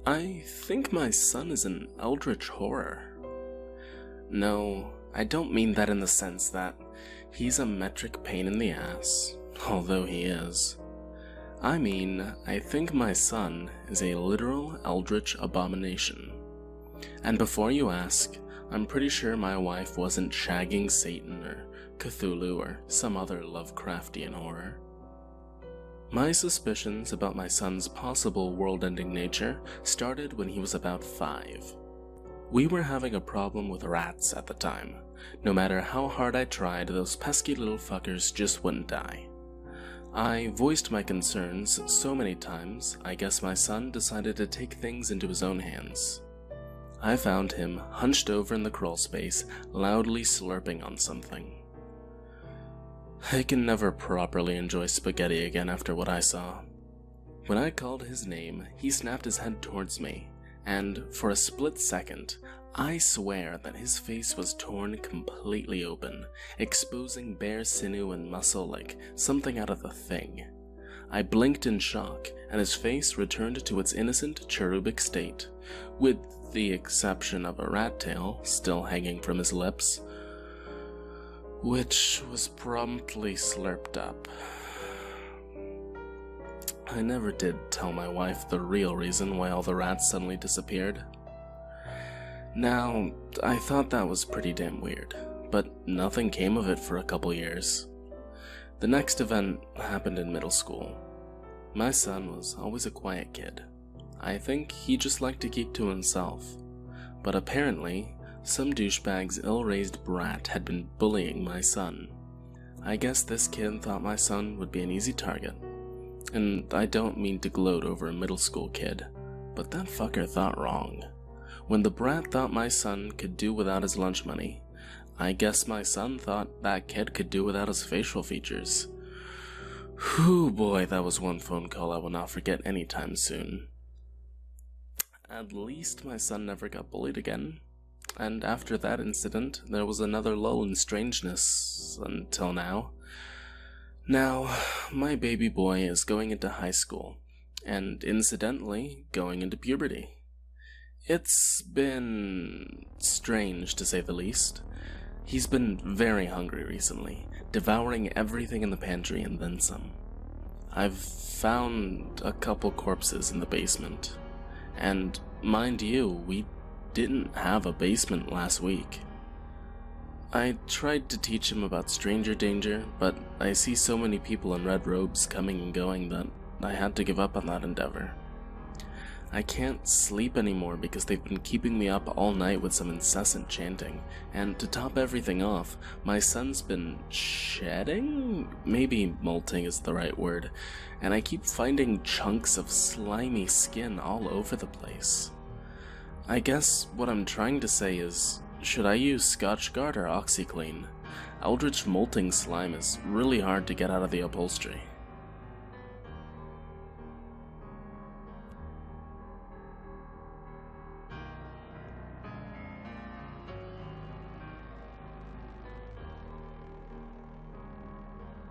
I think my son is an Eldritch Horror. No, I don't mean that in the sense that he's a metric pain in the ass, although he is. I mean, I think my son is a literal Eldritch abomination. And before you ask, I'm pretty sure my wife wasn't shagging Satan or Cthulhu or some other Lovecraftian horror. My suspicions about my son's possible world-ending nature started when he was about 5. We were having a problem with rats at the time. No matter how hard I tried, those pesky little fuckers just wouldn't die. I voiced my concerns so many times, I guess my son decided to take things into his own hands. I found him hunched over in the crawl space, loudly slurping on something. I can never properly enjoy spaghetti again after what I saw. When I called his name, he snapped his head towards me, and for a split second, I swear that his face was torn completely open, exposing bare sinew and muscle like something out of The Thing. I blinked in shock, and his face returned to its innocent cherubic state, with the exception of a rat tail still hanging from his lips, which was promptly slurped up. I never did tell my wife the real reason why all the rats suddenly disappeared. Now, I thought that was pretty damn weird, but nothing came of it for a couple years. The next event happened in middle school. My son was always a quiet kid. I think he just liked to keep to himself, but apparently, some douchebag's ill-raised brat had been bullying my son. I guess this kid thought my son would be an easy target. And I don't mean to gloat over a middle school kid, but that fucker thought wrong. When the brat thought my son could do without his lunch money, I guess my son thought that kid could do without his facial features. Whew boy, that was one phone call I will not forget anytime soon. At least my son never got bullied again. And after that incident, there was another lull in strangeness until now. Now, my baby boy is going into high school, and incidentally, going into puberty. It's been strange, to say the least. He's been very hungry recently, devouring everything in the pantry and then some. I've found a couple corpses in the basement, and mind you, we didn't have a basement last week. I tried to teach him about stranger danger, but I see so many people in red robes coming and going that I had to give up on that endeavor. I can't sleep anymore because they've been keeping me up all night with some incessant chanting, and to top everything off, my son's been shedding? Maybe molting is the right word, and I keep finding chunks of slimy skin all over the place. I guess what I'm trying to say is, should I use Scotchgard or OxyClean? Eldritch molting slime is really hard to get out of the upholstery.